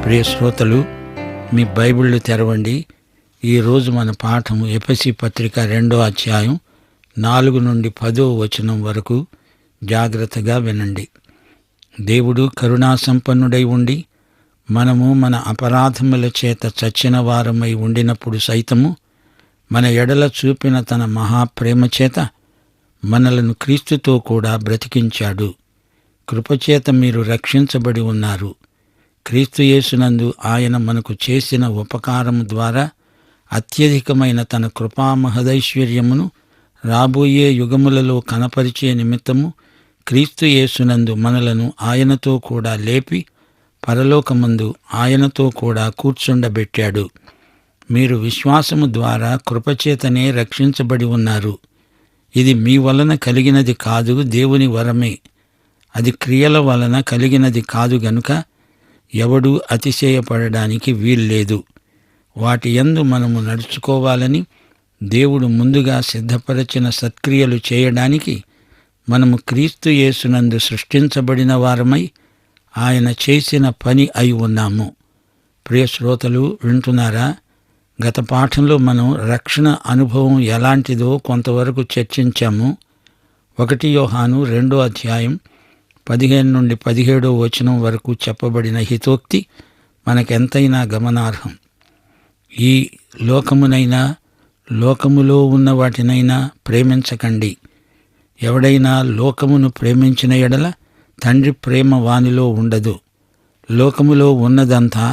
ప్రియ శ్రోతలు, మీ బైబిళ్ళు తెరవండి. ఈరోజు మన పాఠం ఎఫెసీ పత్రిక 2వ అధ్యాయం 4 నుండి 10వ వచనం వరకు. జాగ్రత్తగా వినండి. దేవుడు కరుణాసంపన్నుడై ఉండి మనము మన అపరాధముల చేత చచ్చిన వారమై ఉండినప్పుడు సైతము మన ఎడల చూపిన తన మహాప్రేమ చేత మనలను క్రీస్తుతో కూడా బ్రతికించాడు. కృపచేత మీరు రక్షించబడి ఉన్నారు. క్రీస్తు యేసునందు ఆయన మనకు చేసిన ఉపకారము ద్వారా అత్యధికమైన తన కృపా మహదైశ్వర్యమును రాబోయే యుగములలో కనపరిచే నిమిత్తము క్రీస్తు యేసునందు మనలను ఆయనతో కూడా లేపి పరలోకమందు ఆయనతో కూడా కూర్చుండబెట్టాడు. మీరు విశ్వాసము ద్వారా కృపచేతనే రక్షించబడి ఉన్నారు. ఇది మీ వలన కలిగినది కాదు, దేవుని వరమే. అది క్రియల వలన కలిగినది కాదు గనుక ఎవడూ అతిశయపడడానికి వీల్లేదు. వాటి యందు మనము నడుచుకోవాలని దేవుడు ముందుగా సిద్ధపరచిన సత్క్రియలు చేయడానికి మనము క్రీస్తు యేసునందు సృష్టించబడిన వారమై ఆయన చేసిన పని అయి ఉన్నాము. ప్రియ శ్రోతలు, వింటున్నారా? గత పాఠంలో మనం రక్షణ అనుభవం ఎలాంటిదో కొంతవరకు చర్చించాము. 1 యోహాను 2వ అధ్యాయం 15 నుండి 17వ వచనం వరకు చెప్పబడిన హితోక్తి మనకెంతైనా గమనార్హం. ఈ లోకమునైనా లోకములో ఉన్న వాటినైనా ప్రేమించకండి. ఎవడైనా లోకమును ప్రేమించిన ఎడల తండ్రి ప్రేమ వానిలో ఉండదు. లోకములో ఉన్నదంతా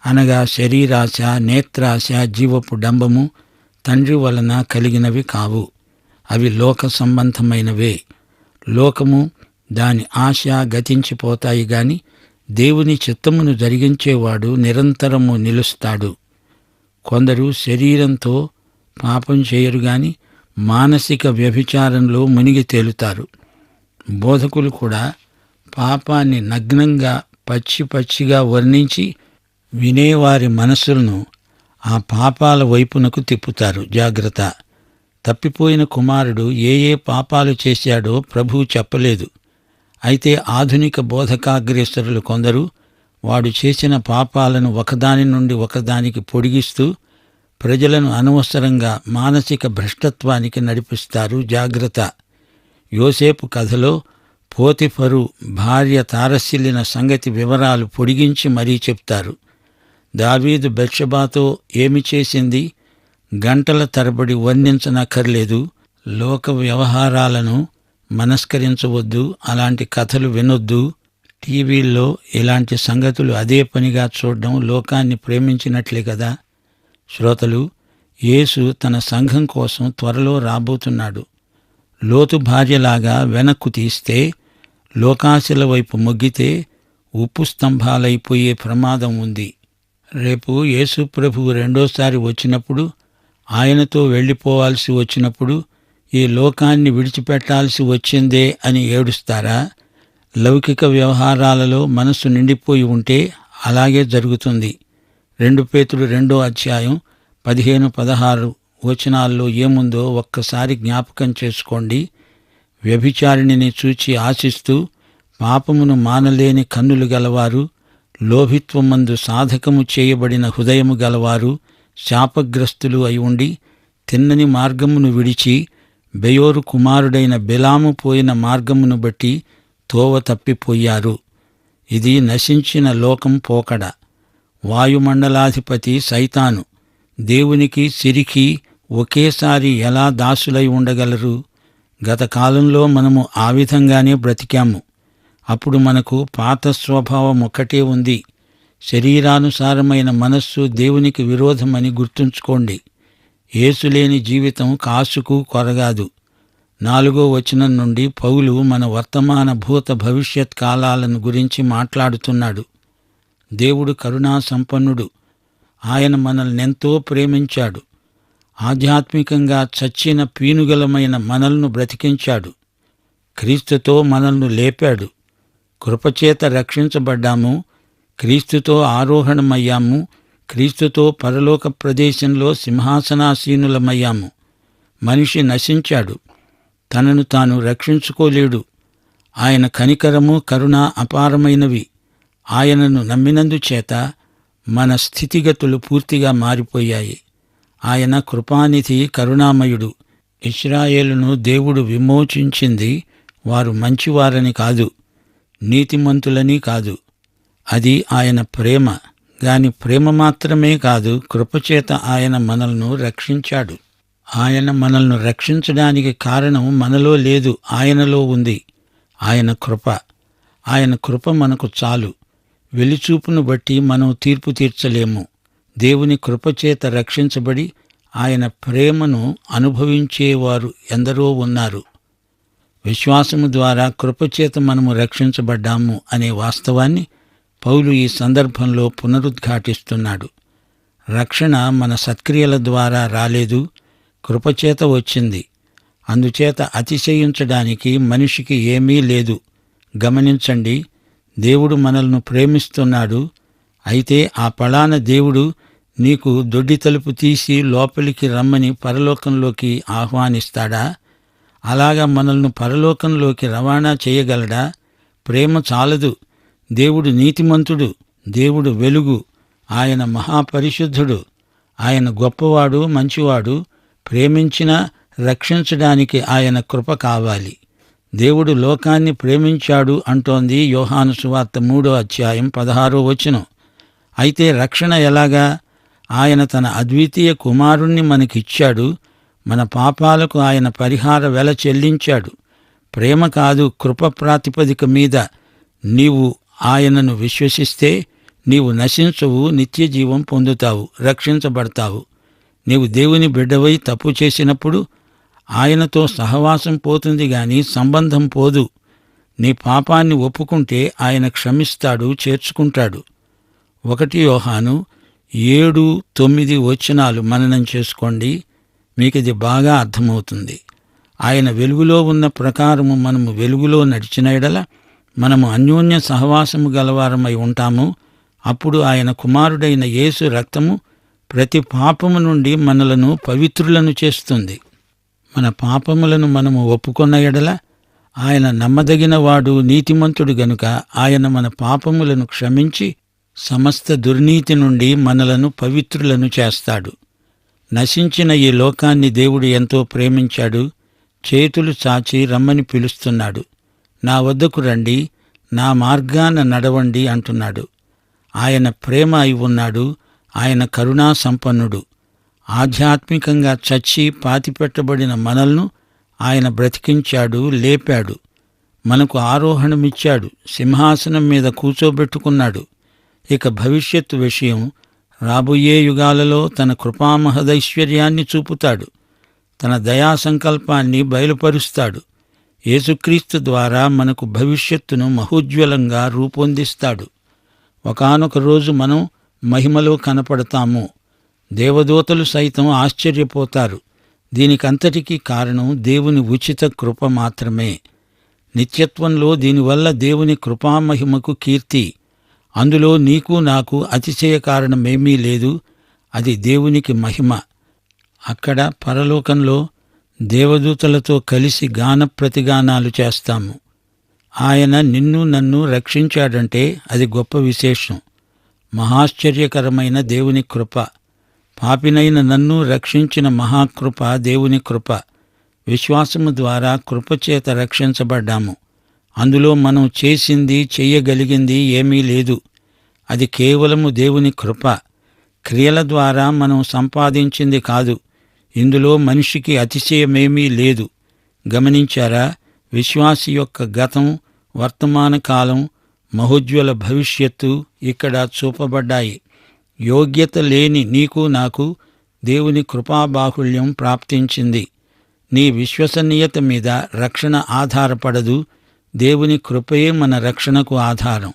అనగా శరీరాశ, నేత్రాశ, జీవపు డంబము తండ్రి వలన కలిగినవి కావు. అవి లోక సంబంధమైనవే. లోకము దాని ఆశ గతించిపోతాయి గాని దేవుని చిత్తమును జరిగించేవాడు నిరంతరము నిలుస్తాడు. కొందరు శరీరంతో పాపం చేయరు గాని మానసిక వ్యభిచారంలో మునిగి తేలుతారు. బోధకులు కూడా పాపాన్ని నగ్నంగా పచ్చిగా వర్ణించి వినేవారి మనస్సులను ఆ పాపాల వైపునకు తిప్పుతారు. జాగ్రత్త. తప్పిపోయిన కుమారుడు ఏ పాపాలు చేశాడో ప్రభువు చెప్పలేదు. అయితే ఆధునిక బోధకాగ్రేసరులు కొందరు వాడు చేసిన పాపాలను ఒకదాని నుండి ఒకదానికి పొడిగిస్తూ ప్రజలను అనవసరంగా మానసిక భ్రష్టత్వానికి నడిపిస్తారు. జాగ్రత్త. యోసేపు కథలో పోతిఫరు భార్య తారసిల్లిన సంగతి వివరాలు పొడిగించి మరీ చెప్తారు. దావీదు బెత్షెబాతో ఏమి చేసింది గంటల తరబడి వర్ణించనక్కర్లేదు. లోక వ్యవహారాలను మనస్కరించవద్దు. అలాంటి కథలు వినొద్దు. టీవీల్లో ఇలాంటి సంగతులు అదే పనిగా చూడడం లోకాన్ని ప్రేమించినట్లే కదా. శ్రోతలు, యేసు తన సంఘం కోసం త్వరలో రాబోతున్నాడు. లోతు భార్యలాగా వెనక్కు తీస్తే, లోకాశల వైపు మొగ్గితే ఉప్పు స్తంభాలైపోయే ప్రమాదం ఉంది. రేపు యేసు ప్రభువు రెండోసారి వచ్చినప్పుడు, ఆయనతో వెళ్ళిపోవాల్సి వచ్చినప్పుడు ఈ లోకాన్ని విడిచిపెట్టాల్సి వచ్చిందే అని ఏడుస్తారా? లౌకిక వ్యవహారాలలో మనస్సు నిండిపోయి ఉంటే అలాగే జరుగుతుంది. 2 పేతురు 2వ అధ్యాయం 15-16 వచనాల్లో ఏముందో ఒక్కసారి జ్ఞాపకం చేసుకోండి. వ్యభిచారిణిని చూచి ఆశిస్తూ పాపమును మానలేని కన్నులు గలవారు, లోభిత్వమందు సాధకము చేయబడిన హృదయము గలవారు శాపగ్రస్తులు అయి ఉండి తిన్నని మార్గమును విడిచి బెయోరు కుమారుడైన బెలాము పోయిన మార్గమును బట్టి తోవ తప్పిపోయారు. ఇది నశించిన లోకం పోకడ. వాయుమండలాధిపతి సైతాను దేవునికి సిరికి ఒకేసారి ఎలా దాసులై ఉండగలరు? గత కాలంలో మనము ఆ విధంగానే బ్రతికాము. అప్పుడు మనకు పాత స్వభావం ఒక్కటే ఉంది. శరీరానుసారమైన మనస్సు దేవునికి విరోధమని గుర్తుంచుకోండి. యేసులేని జీవితం కాసుకు కొరగాదు. 4వ వచనం నుండి పౌలు మన వర్తమాన భూత భవిష్యత్ కాలాలను గురించి మాట్లాడుతున్నాడు. దేవుడు కరుణా సంపన్నుడు. ఆయన మనల్నెంతో ప్రేమించాడు. ఆధ్యాత్మికంగా చచ్చిన పీనుగలమైన మనల్ని బ్రతికించాడు. క్రీస్తుతో మనల్ని లేపాడు. కృపచేత రక్షించబడ్డాము. క్రీస్తుతో ఆరోహణమయ్యాము. క్రీస్తుతో పరలోక ప్రదేశంలో సింహాసనాసీనులమయ్యాము. మనిషి నశించాడు. తనను తాను రక్షించుకోలేడు. ఆయన కనికరము, కరుణ అపారమైనవి. ఆయనను నమ్మినందుచేత మన స్థితిగతులు పూర్తిగా మారిపోయాయి. ఆయన కృపానిధి, కరుణామయుడు. ఇశ్రాయేలును దేవుడు విమోచించింది వారు మంచివారని కాదు, నీతిమంతులని కాదు. అది ఆయన ప్రేమ. గాని ప్రేమ మాత్రమే కాదు, కృపచేత ఆయన మనల్ని రక్షించాడు. ఆయన మనల్ని రక్షించడానికి కారణం మనలో లేదు, ఆయనలో ఉంది. ఆయన కృప. ఆయన కృప మనకు చాలు. వెలిచూపును బట్టి మనం తీర్పు తీర్చలేము. దేవుని కృపచేత రక్షించబడి ఆయన ప్రేమను అనుభవించేవారు ఎందరో ఉన్నారు. విశ్వాసము ద్వారా కృపచేత మనము రక్షించబడ్డాము అనే వాస్తవాన్ని పౌలు ఈ సందర్భంలో పునరుద్ఘాటిస్తున్నాడు. రక్షణ మన సత్క్రియల ద్వారా రాలేదు, కృపచేత వచ్చింది. అందుచేత అతిశయించడానికి మనిషికి ఏమీ లేదు. గమనించండి, దేవుడు మనల్ని ప్రేమిస్తున్నాడు. అయితే ఆ పళాన దేవుడు నీకు దొడ్డి తలుపు తీసి లోపలికి రమ్మని పరలోకంలోకి ఆహ్వానిస్తాడా? అలాగా మనల్ని పరలోకంలోకి రవాణా చేయగలడా? ప్రేమ చాలదు. దేవుడు నీతిమంతుడు, దేవుడు వెలుగు, ఆయన మహాపరిశుద్ధుడు, ఆయన గొప్పవాడు, మంచివాడు. ప్రేమించినా రక్షించడానికి ఆయన కృప కావాలి. దేవుడు లోకాన్ని ప్రేమించాడు అంటోంది యోహాను సువార్త 3వ అధ్యాయం 16వ వచనం. అయితే రక్షణ ఎలాగా? ఆయన తన అద్వితీయ కుమారుణ్ణి మనకిచ్చాడు. మన పాపాలకు ఆయన పరిహార వెల చెల్లించాడు. ప్రేమ కాదు, కృప ప్రాతిపదిక మీద నీవు ఆయనను విశ్వసిస్తే నీవు నశించవు, నిత్యజీవం పొందుతావు, రక్షించబడతావు. నీవు దేవుని బిడ్డవై తప్పు చేసినప్పుడు ఆయనతో సహవాసం పోతుంది గాని సంబంధం పోదు. నీ పాపాన్ని ఒప్పుకుంటే ఆయన క్షమిస్తాడు, చేర్చుకుంటాడు. 1 యోహాను 7-9 వచనాలు మననం చేసుకోండి, మీకిది బాగా అర్థమవుతుంది. ఆయన వెలుగులో ఉన్న ప్రకారము మనము వెలుగులో నడిచిన ఎడల మనము అన్యోన్య సహవాసము గలవారమై ఉంటాము. అప్పుడు ఆయన కుమారుడైన యేసు రక్తము ప్రతి పాపము నుండి మనలను పవిత్రులను చేస్తుంది. మన పాపములను మనము ఒప్పుకొన్న ఎడల ఆయన నమ్మదగినవాడు, నీతిమంతుడు గనుక ఆయన మన పాపములను క్షమించి సమస్త దుర్నీతి నుండి మనలను పవిత్రులను చేస్తాడు. నశించిన ఈ లోకాన్ని దేవుడు ఎంతో ప్రేమించాడు. చేతులు చాచి రమ్మని పిలుస్తున్నాడు. నా వద్దకు రండి, నా మార్గాన నడవండి అంటున్నాడు. ఆయన ప్రేమ అయి ఉన్నాడు. ఆయన కరుణా సంపన్నుడు. ఆధ్యాత్మికంగా చచ్చి పాతిపెట్టబడిన మనల్ని ఆయన బ్రతికించాడు, లేపాడు. మనకు ఆరోహణమిచ్చాడు, సింహాసనం మీద కూచోబెట్టుకున్నాడు. ఇక భవిష్యత్తు విషయం, రాబోయే యుగాలలో తన కృపామహదైశ్వర్యాన్ని చూపుతాడు. తన దయా సంకల్పాన్ని బయలుపరుస్తాడు. యేసుక్రీస్తు ద్వారా మనకు భవిష్యత్తును మహోజ్వలంగా రూపొందిస్తాడు. ఒకానొక రోజు మనం మహిమలో కనపడతాము. దేవదూతలు సైతం ఆశ్చర్యపోతారు. దీనికంతటికీ కారణం దేవుని ఉచిత కృప మాత్రమే. నిత్యత్వంలో దీనివల్ల దేవుని కృపామహిమకు కీర్తి. అందులో నీకు నాకు అతిశయ కారణమేమీ లేదు. అది దేవునికి మహిమ. అక్కడ పరలోకంలో దేవదూతలతో కలిసి గాన ప్రతిగానాలు చేస్తాము. ఆయన నిన్ను నన్ను రక్షించాడంటే అది గొప్ప విశేషం. మహాశ్చర్యకరమైన దేవుని కృప. పాపినైన నన్ను రక్షించిన మహాకృప దేవుని కృప. విశ్వాసము ద్వారా కృపచేత రక్షించబడ్డాము. అందులో మనం చేసింది, చెయ్యగలిగింది ఏమీ లేదు. అది కేవలము దేవుని కృప. క్రియల ద్వారా మనం సంపాదించింది కాదు. ఇందులో మనిషికి అతిశయమేమీ లేదు. గమనించారా? విశ్వాసి యొక్క గతం, వర్తమాన కాలం, మహోజ్వల భవిష్యత్తు ఇక్కడ చూపబడ్డాయి. యోగ్యత లేని నీకు నాకు దేవుని కృపాబాహుళ్యం ప్రాప్తించింది. నీ విశ్వసనీయత మీద రక్షణ ఆధారపడదు. దేవుని కృపయే మన రక్షణకు ఆధారం.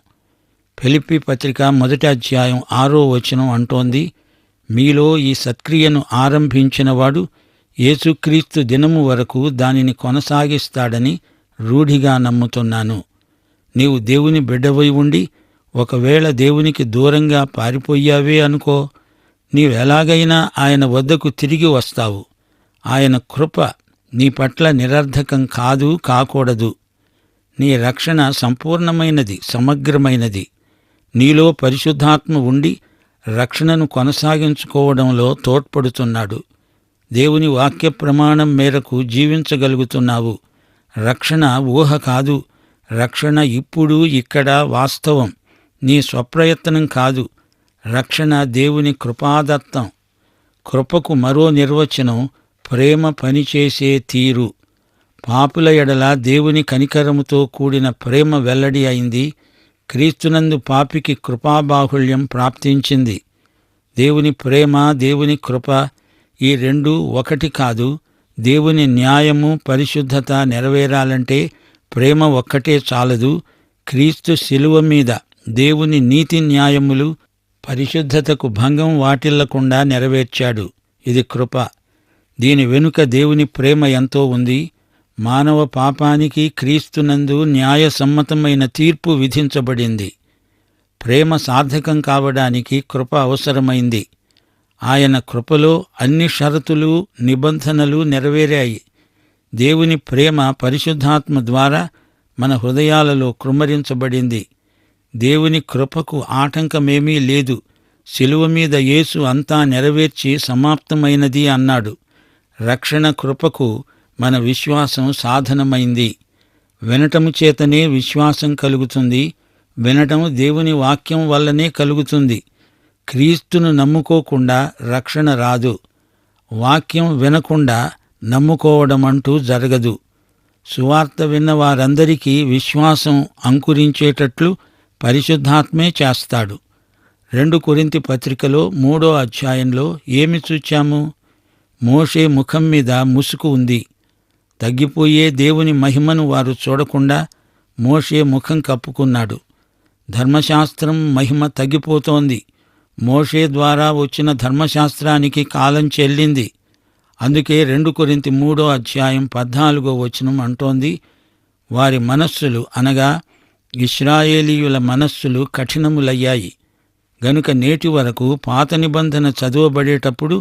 ఫిలిప్పీ పత్రిక 1వ అధ్యాయం 6వ వచనం అంటోంది, మీలో ఈ సత్క్రియను ఆరంభించినవాడు యేసుక్రీస్తు దినము వరకు దానిని కొనసాగిస్తాడని రూఢిగా నమ్ముతున్నాను. నీవు దేవుని బిడ్డవై ఉండి ఒకవేళ దేవునికి దూరంగా పారిపోయావే అనుకో, నీవెలాగైనా ఆయన వద్దకు తిరిగి వస్తావు. ఆయన కృప నీ పట్ల నిరర్ధకం కాదు, కాకూడదు. నీ రక్షణ సంపూర్ణమైనది, సమగ్రమైనది. నీలో పరిశుద్ధాత్మ ఉండి రక్షణను కొనసాగించుకోవడంలో తోడ్పడుతున్నాడు. దేవుని వాక్య ప్రమాణం మేరకు జీవించగలుగుతున్నావు. రక్షణ ఊహ కాదు. రక్షణ ఇప్పుడు ఇక్కడ వాస్తవం. నీ స్వప్రయత్నం కాదు. రక్షణ దేవుని కృపాదత్తం. కృపకు మరో నిర్వచనం ప్రేమ పనిచేసే తీరు. పాపుల ఎడల దేవుని కనికరముతో కూడిన ప్రేమ వెల్లడి అయింది. క్రీస్తునందు పాపికి కృపాబాహుళ్యం ప్రాప్తించింది. దేవుని ప్రేమ, దేవుని కృప ఈ రెండూ ఒకటి కాదు. దేవుని న్యాయము, పరిశుద్ధత నెరవేరాలంటే ప్రేమ ఒక్కటే చాలదు. క్రీస్తు శిలువ మీద దేవుని నీతి న్యాయములు, పరిశుద్ధతకు భంగం వాటిల్లకుండా నెరవేర్చాడు. ఇది కృప. దీని వెనుక దేవుని ప్రేమ ఎంతో ఉంది. మానవ పాపానికి క్రీస్తునందు న్యాయసమ్మతమైన తీర్పు విధించబడింది. ప్రేమ సార్థకం కావడానికి కృప అవసరమైంది. ఆయన కృపలో అన్ని షరతులు, నిబంధనలు నెరవేరాయి. దేవుని ప్రేమ పరిశుద్ధాత్మ ద్వారా మన హృదయాలలో కృమ్మరించబడింది. దేవుని కృపకు ఆటంకమేమీ లేదు. శిలువ మీద యేసు అంతా నెరవేర్చి సమాప్తమైనది అన్నాడు. రక్షణ కృపకు మన విశ్వాసం సాధనమైంది. వినటము చేతనే విశ్వాసం కలుగుతుంది. వినటం దేవుని వాక్యం వల్లనే కలుగుతుంది. క్రీస్తును నమ్ముకోకుండా రక్షణ రాదు. వాక్యం వినకుండా నమ్ముకోవడమంటూ జరగదు. సువార్త విన్న వారందరికీ విశ్వాసం అంకురించేటట్లు పరిశుద్ధాత్మే చేస్తాడు. 2 కొరింథీ పత్రికలో 3వ అధ్యాయంలో ఏమి చూచాము? మోషే ముఖం మీద ముసుకు ఉంది. తగ్గిపోయే దేవుని మహిమను వారు చూడకుండా మోషే ముఖం కప్పుకున్నాడు. ధర్మశాస్త్రం మహిమ తగ్గిపోతోంది. మోషే ద్వారా వచ్చిన ధర్మశాస్త్రానికి కాలం చెల్లింది. అందుకే 2 కొరింథీ 3వ అధ్యాయం 14వ వచనం అంటోంది, వారి మనస్సులు అనగా ఇశ్రాయేలీయుల మనస్సులు కఠినములయ్యాయి. గనుక నేటి వరకు పాత నిబంధన చదువబడేటప్పుడు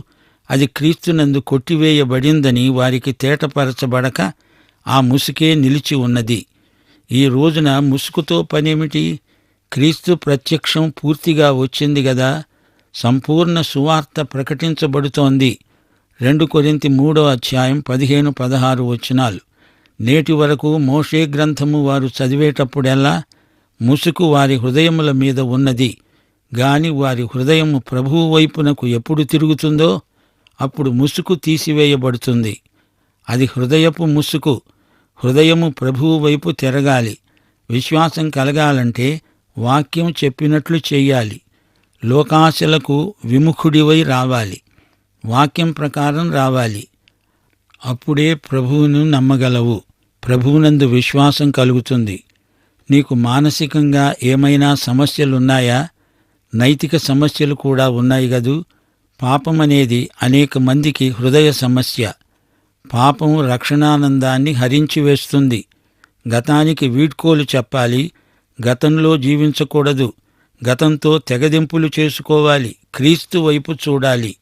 అది క్రీస్తునందు కొట్టివేయబడిందని వారికి తేటపరచబడక ఆ ముసుకే నిలిచి ఉన్నది. ఈ రోజున ముసుగుతో పనేమిటి? క్రీస్తు ప్రత్యక్షం పూర్తిగా వచ్చింది గదా. సంపూర్ణ సువార్త ప్రకటించబడుతోంది. 2 కొరింథీ 3వ అధ్యాయం 15-16 వచనాలు. నేటి వరకు మోషే గ్రంథము వారు చదివేటప్పుడెల్లా ముసుకు వారి హృదయముల మీద ఉన్నది. గాని వారి హృదయము ప్రభువు వైపునకు ఎప్పుడు తిరుగుతుందో అప్పుడు ముసుకు తీసివేయబడుతుంది. అది హృదయపు ముసుకు. హృదయము ప్రభువు వైపు తిరగాలి. విశ్వాసం కలగాలంటే వాక్యం చెప్పినట్లు చెయ్యాలి. లోకాశలకు విముఖుడివై రావాలి. వాక్యం ప్రకారం రావాలి. అప్పుడే ప్రభువును నమ్మగలవు. ప్రభువునందు విశ్వాసం కలుగుతుంది. నీకు మానసికంగా ఏమైనా సమస్యలున్నాయా? నైతిక సమస్యలు కూడా ఉన్నాయి గదూ. పాపమనేది అనేక మందికి హృదయ సమస్య. పాపం రక్షణానందాన్ని హరించివేస్తుంది. గతానికి వీడ్కోలు చెప్పాలి. గతంలో జీవించకూడదు. గతంతో తెగదెంపులు చేసుకోవాలి. క్రీస్తు వైపు చూడాలి.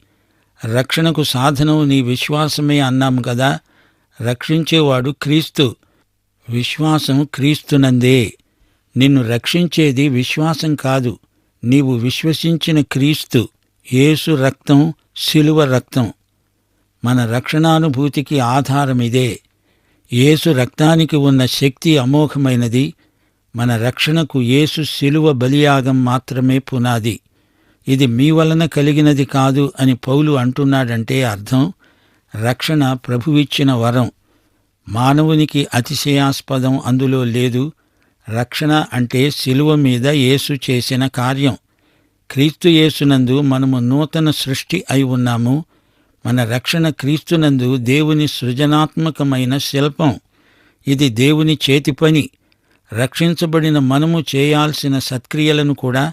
రక్షణకు సాధనం నీ విశ్వాసమే అన్నాము కదా. రక్షించేవాడు క్రీస్తు. విశ్వాసం క్రీస్తునందే. నిన్ను రక్షించేది విశ్వాసం కాదు, నీవు విశ్వసించిన క్రీస్తు, యేసు రక్తం, శిలువ రక్తం. మన రక్షణానుభూతికి ఆధారమిదే. యేసు రక్తానికి ఉన్న శక్తి అమోఘమైనది. మన రక్షణకు యేసు శిలువ బలియాగం మాత్రమే పునాది. ఇది మీ వలన కలిగినది కాదు అని పౌలు అంటున్నాడంటే అర్థం రక్షణ ప్రభువిచ్చిన వరం. మానవునికి అతిశయాస్పదం అందులో లేదు. రక్షణ అంటే శిలువ మీద యేసు చేసిన కార్యం. క్రీస్తు యేసునందు మనము నూతన సృష్టి అయి ఉన్నాము. మన రక్షణ క్రీస్తునందు దేవుని సృజనాత్మకమైన శిల్పం. ఇది దేవుని చేతి పని. రక్షించబడిన మనము చేయాల్సిన సత్క్రియలను కూడా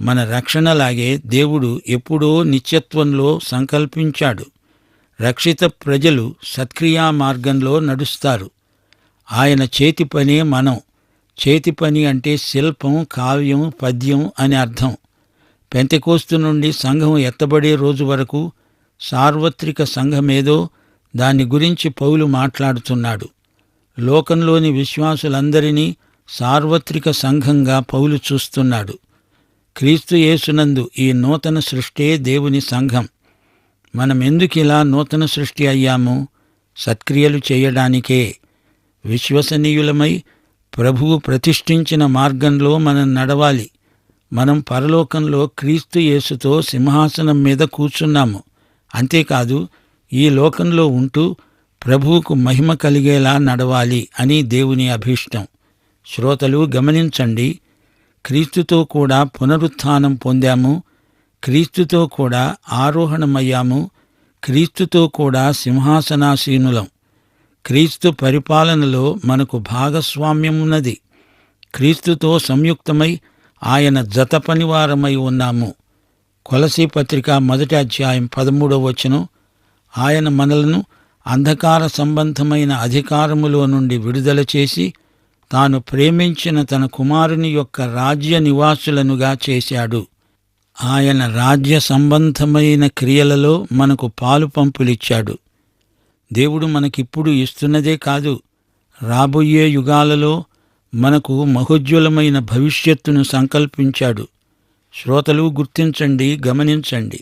మన రక్షణలాగే దేవుడు ఎప్పుడో నిత్యత్వంలో సంకల్పించాడు. రక్షిత ప్రజలు సత్క్రియా మార్గంలో నడుస్తారు. ఆయన చేతి పనే మనం. చేతి పని అంటే శిల్పం, కావ్యం, పద్యం అని అర్థం. పెంతెకోస్తు నుండి సంఘం ఎత్తబడే రోజు వరకు సార్వత్రిక సంఘమేదో దాని గురించి పౌలు మాట్లాడుతున్నాడు. లోకంలోని విశ్వాసులందరినీ సార్వత్రిక సంఘంగా పౌలు చూస్తున్నాడు. క్రీస్తు యేసునందు ఈ నూతన సృష్టే దేవుని సంఘం. మనమెందుకిలా నూతన సృష్టి అయ్యాము? సత్క్రియలు చేయడానికే. విశ్వసనీయులమై ప్రభువు ప్రతిష్ఠించిన మార్గంలో మనం నడవాలి. మనం పరలోకంలో క్రీస్తు యేసుతో సింహాసనం మీద కూర్చున్నాము. అంతేకాదు, ఈ లోకంలో ఉంటూ ప్రభువుకు మహిమ కలిగేలా నడవాలి అని దేవుని అభీష్టం. శ్రోతలు గమనించండి. క్రీస్తుతో కూడా పునరుత్థానం పొందాము, క్రీస్తుతో కూడా ఆరోహణమయ్యాము, క్రీస్తుతో కూడా సింహాసనాసీనులం. క్రీస్తు పరిపాలనలో మనకు భాగస్వామ్యమున్నది. క్రీస్తుతో సంయుక్తమై ఆయన జత పనివారమై ఉన్నాము. కొలసీ పత్రిక 1వ అధ్యాయం 13వ వచనం, ఆయన మనలను అంధకార సంబంధమైన అధికారములో నుండి విడుదల చేసి తాను ప్రేమించిన తన కుమారుని యొక్క రాజ్య నివాసులనుగా చేశాడు. ఆయన రాజ్య సంబంధమైన క్రియలలో మనకు పాలు పంపులిచ్చాడు. దేవుడు మనకిప్పుడు ఇస్తున్నదే కాదు, రాబోయే యుగాలలో మనకు మహోజ్వలమైన భవిష్యత్తును సంకల్పించాడు. శ్రోతలు గుర్తించండి, గమనించండి.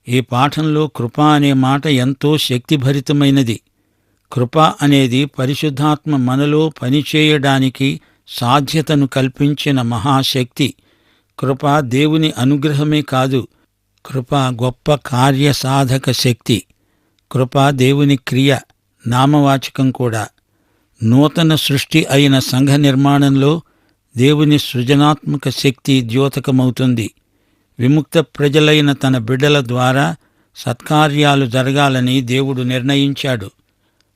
ఈ పాఠంలో కృప అనే మాట ఎంతో శక్తిభరితమైనది. కృప అనేది పరిశుద్ధాత్మ మనలో పనిచేయడానికి సాధ్యతను కల్పించిన మహాశక్తి. కృప దేవుని అనుగ్రహమే కాదు, కృప గొప్ప కార్యసాధక శక్తి. కృప దేవుని క్రియ, నామవాచకం కూడా. నూతన సృష్టి అయిన సంఘ నిర్మాణంలో దేవుని సృజనాత్మక శక్తి ద్యోతకమవుతుంది. విముక్త ప్రజలైన తన బిడ్డల ద్వారా సత్కార్యాలు జరగాలని దేవుడు నిర్ణయించాడు.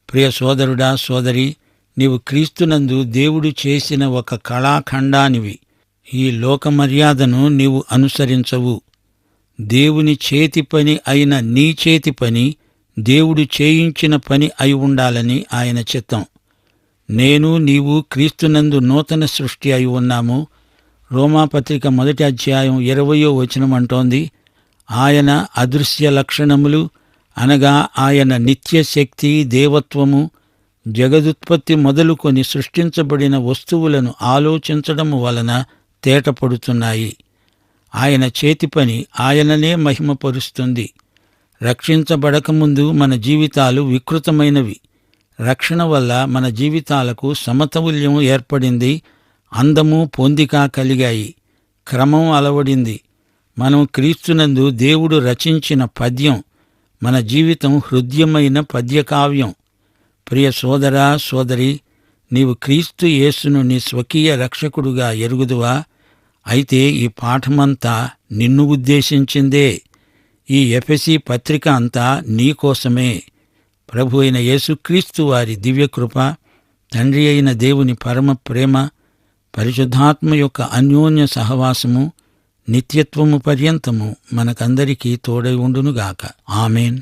ప్రియ సోదరుడా, సోదరి, నీవు క్రీస్తునందు దేవుడు చేసిన ఒక కళాఖండానివి. ఈ లోక మర్యాదను నీవు అనుసరించవు. దేవుని చేతి పని అయిన నీ చేతి పని దేవుడు చేయించిన పని అయి ఉండాలని ఆయన చిత్తం. నేను, నీవు క్రీస్తునందు నూతన సృష్టి అయి ఉన్నాము. రోమాపత్రిక 1వ అధ్యాయం 20వ వచనం అంటోంది, ఆయన అదృశ్య లక్షణములు అనగా ఆయన నిత్యశక్తి, దేవత్వము, జగదుత్పత్తి మొదలుకొని సృష్టించబడిన వస్తువులను ఆలోచించడము వలన తేటపడుతున్నాయి. ఆయన చేతి పని ఆయననే మహిమపరుస్తుంది. రక్షించబడకముందు మన జీవితాలు వికృతమైనవి. రక్షణ వల్ల మన జీవితాలకు సమతౌల్యం ఏర్పడింది. అందము, పొందిక కలిగాయి. క్రమం అలవడింది. మనం క్రీస్తునందు దేవుడు రచించిన పద్యం. మన జీవితం హృద్యమైన పద్యకావ్యం. ప్రియ సోదరా, సోదరి, నీవు క్రీస్తు యేసును నీ స్వకీయ రక్షకుడుగా ఎరుగుదువా? అయితే ఈ పాఠమంతా నిన్ను ఉద్దేశించిందే. ఈ ఎఫెసీ పత్రిక అంతా నీకోసమే. ప్రభు అయిన యేసుక్రీస్తు వారి దివ్యకృప, తండ్రి అయిన దేవుని పరమ ప్రేమ, పరిశుద్ధాత్మ యొక్క అన్యోన్య సహవాసము నిత్యత్వము పర్యంతము మనకందరికీ తోడై ఉండునుగాక. ఆమేన్.